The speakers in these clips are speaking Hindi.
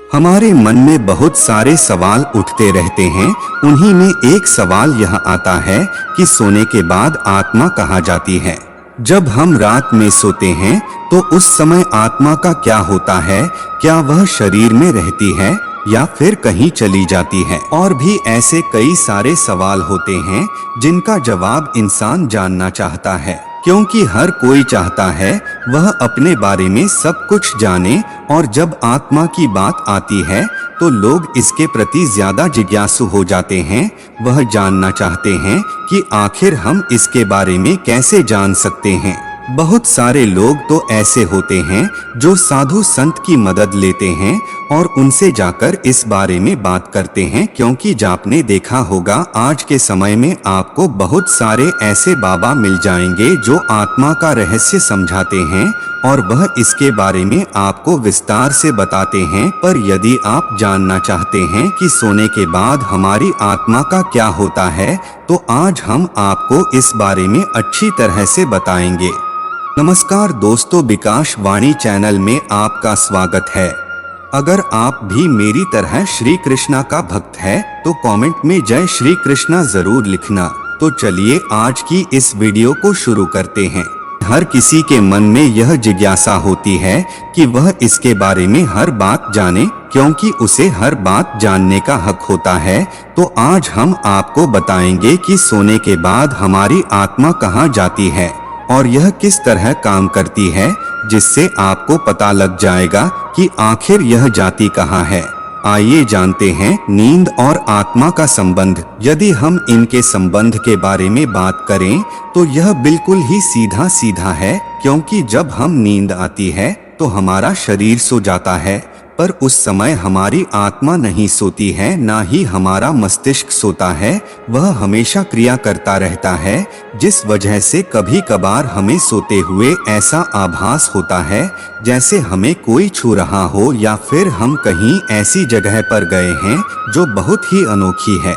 हमारे मन में बहुत सारे सवाल उठते रहते हैं। उन्हीं में एक सवाल यह आता है कि सोने के बाद आत्मा कहाँ जाती है। जब हम रात में सोते हैं तो उस समय आत्मा का क्या होता है? क्या वह शरीर में रहती है या फिर कहीं चली जाती है? और भी ऐसे कई सारे सवाल होते हैं जिनका जवाब इंसान जानना चाहता है, क्योंकि हर कोई चाहता है वह अपने बारे में सब कुछ जाने। और जब आत्मा की बात आती है तो लोग इसके प्रति ज्यादा जिज्ञासु हो जाते हैं। वह जानना चाहते हैं कि आखिर हम इसके बारे में कैसे जान सकते हैं। बहुत सारे लोग तो ऐसे होते हैं जो साधु संत की मदद लेते हैं और उनसे जाकर इस बारे में बात करते हैं, क्योंकि आपने देखा होगा आज के समय में आपको बहुत सारे ऐसे बाबा मिल जाएंगे जो आत्मा का रहस्य समझाते हैं और वह इसके बारे में आपको विस्तार से बताते हैं। पर यदि आप जानना चाहते हैं कि सोने के बाद हमारी आत्मा का क्या होता है तो आज हम आपको इस बारे में अच्छी तरह से बताएंगे। नमस्कार दोस्तों, विकास वाणी चैनल में आपका स्वागत है। अगर आप भी मेरी तरह श्री कृष्णा का भक्त है तो कमेंट में जय श्री कृष्णा जरूर लिखना। तो चलिए आज की इस वीडियो को शुरू करते हैं। हर किसी के मन में यह जिज्ञासा होती है कि वह इसके बारे में हर बात जाने, क्योंकि उसे हर बात जानने का हक होता है। तो आज हम आपको बताएंगे कि सोने के बाद हमारी आत्मा कहाँ जाती है और यह किस तरह काम करती है, जिससे आपको पता लग जाएगा कि आखिर यह जाती कहाँ है। आइए जानते हैं नींद और आत्मा का संबंध। यदि हम इनके संबंध के बारे में बात करें तो यह बिल्कुल ही सीधा सीधा है, क्योंकि जब हम नींद आती है तो हमारा शरीर सो जाता है, पर उस समय हमारी आत्मा नहीं सोती है, ना ही हमारा मस्तिष्क सोता है। वह हमेशा क्रिया करता रहता है, जिस वजह से कभी कभार हमें सोते हुए ऐसा आभास होता है जैसे हमें कोई छू रहा हो, या फिर हम कहीं ऐसी जगह पर गए हैं जो बहुत ही अनोखी है।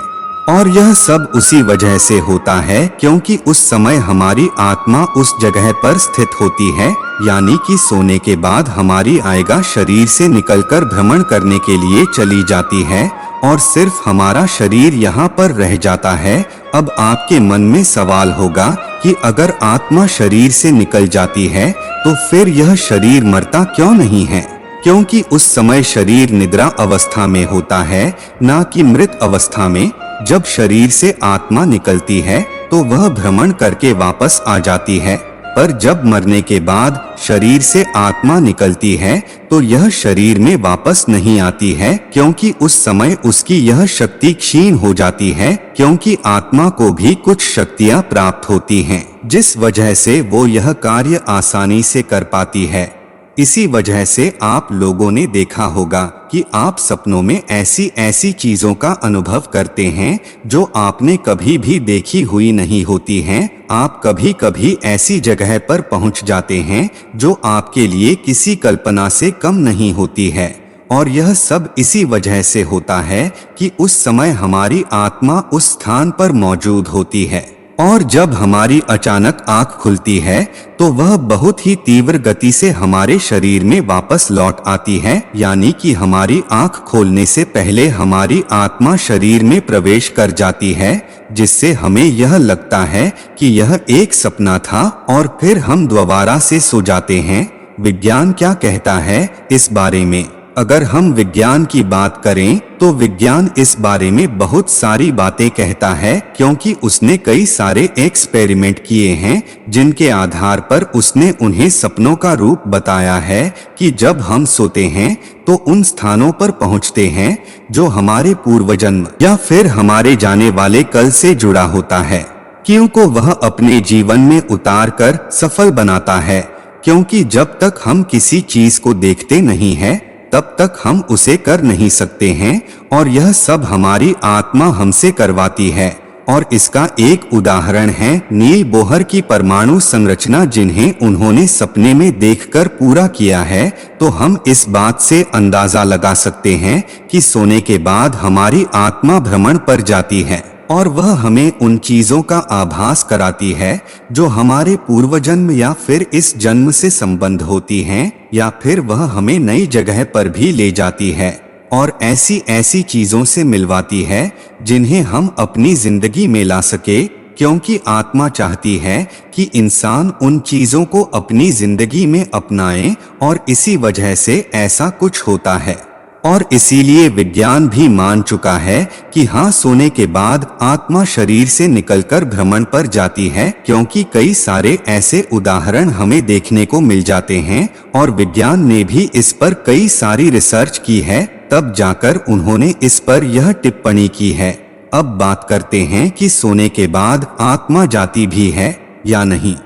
और यह सब उसी वजह से होता है क्योंकि उस समय हमारी आत्मा उस जगह पर स्थित होती है, यानी कि सोने के बाद हमारी आयगा शरीर से निकलकर भ्रमण करने के लिए चली जाती है और सिर्फ हमारा शरीर यहाँ पर रह जाता है। अब आपके मन में सवाल होगा कि अगर आत्मा शरीर से निकल जाती है तो फिर यह शरीर मरता क्यों नहीं है? क्योंकि उस समय शरीर निद्रा अवस्था में होता है, ना कि मृत अवस्था में। जब शरीर से आत्मा निकलती है तो वह भ्रमण करके वापस आ जाती है, पर जब मरने के बाद शरीर से आत्मा निकलती है तो यह शरीर में वापस नहीं आती है, क्योंकि उस समय उसकी यह शक्ति क्षीण हो जाती है, क्योंकि आत्मा को भी कुछ शक्तियां प्राप्त होती हैं, जिस वजह से वो यह कार्य आसानी से कर पाती है। इसी वजह से आप लोगों ने देखा होगा कि आप सपनों में ऐसी ऐसी चीजों का अनुभव करते हैं जो आपने कभी भी देखी हुई नहीं होती हैं। आप कभी कभी ऐसी जगह पर पहुंच जाते हैं जो आपके लिए किसी कल्पना से कम नहीं होती है, और यह सब इसी वजह से होता है कि उस समय हमारी आत्मा उस स्थान पर मौजूद होती है। और जब हमारी अचानक आंख खुलती है तो वह बहुत ही तीव्र गति से हमारे शरीर में वापस लौट आती है, यानी कि हमारी आंख खोलने से पहले हमारी आत्मा शरीर में प्रवेश कर जाती है, जिससे हमें यह लगता है कि यह एक सपना था और फिर हम दोबारा से सो जाते हैं। विज्ञान क्या कहता है इस बारे में? अगर हम विज्ञान की बात करें तो विज्ञान इस बारे में बहुत सारी बातें कहता है, क्योंकि उसने कई सारे एक्सपेरिमेंट किए हैं जिनके आधार पर उसने उन्हें सपनों का रूप बताया है कि जब हम सोते हैं तो उन स्थानों पर पहुंचते हैं जो हमारे पूर्वजन्म या फिर हमारे जाने वाले कल से जुड़ा होता है, क्योंकि वह अपने जीवन में उतार कर सफल बनाता है। क्योंकि जब तक हम किसी चीज को देखते नहीं है तब तक हम उसे कर नहीं सकते हैं, और यह सब हमारी आत्मा हमसे करवाती है। और इसका एक उदाहरण है नील बोहर की परमाणु संरचना, जिन्हें उन्होंने सपने में देखकर पूरा किया है। तो हम इस बात से अंदाजा लगा सकते हैं कि सोने के बाद हमारी आत्मा भ्रमण पर जाती है और वह हमें उन चीजों का आभास कराती है जो हमारे पूर्वजन्म या फिर इस जन्म से संबंध होती हैं, या फिर वह हमें नई जगह पर भी ले जाती है। और ऐसी ऐसी चीजों से मिलवाती है जिन्हें हम अपनी जिंदगी में ला सके, क्योंकि आत्मा चाहती है कि इंसान उन चीजों को अपनी जिंदगी में अपनाए और इसी वजह से ऐसा कुछ होता है। और इसीलिए विज्ञान भी मान चुका है कि हाँ, सोने के बाद आत्मा शरीर से निकलकर भ्रमण पर जाती है, क्योंकि कई सारे ऐसे उदाहरण हमें देखने को मिल जाते हैं और विज्ञान ने भी इस पर कई सारी रिसर्च की है, तब जाकर उन्होंने इस पर यह टिप्पणी की है। अब बात करते हैं कि सोने के बाद आत्मा जाती भी है या नहीं,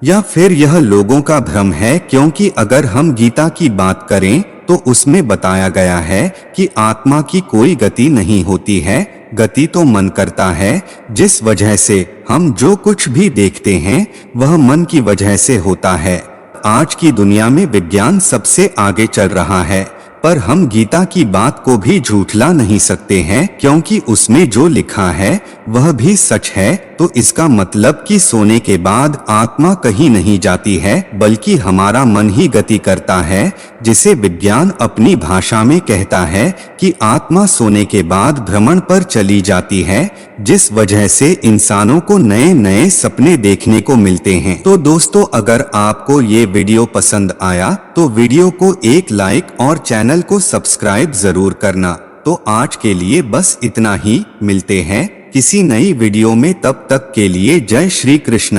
या फिर यह लोगों का भ्रम है, क्योंकि अगर हम गीता की बात करें तो उसमें बताया गया है कि आत्मा की कोई गति नहीं होती है, गति तो मन करता है, जिस वजह से हम जो कुछ भी देखते हैं वह मन की वजह से होता है। आज की दुनिया में विज्ञान सबसे आगे चल रहा है, पर हम गीता की बात को भी झूठला नहीं सकते हैं, क्योंकि उसमें जो लिखा है वह भी सच है। तो इसका मतलब कि सोने के बाद आत्मा कहीं नहीं जाती है, बल्कि हमारा मन ही गति करता है, जिसे विज्ञान अपनी भाषा में कहता है कि आत्मा सोने के बाद भ्रमण पर चली जाती है, जिस वजह से इंसानों को नए नए सपने देखने को मिलते हैं। तो दोस्तों, अगर आपको ये वीडियो पसंद आया तो वीडियो को एक लाइक और चैनल को सब्सक्राइब जरूर करना। तो आज के लिए बस इतना ही, मिलते हैं किसी नई वीडियो में, तब तक के लिए जय श्री कृष्ण।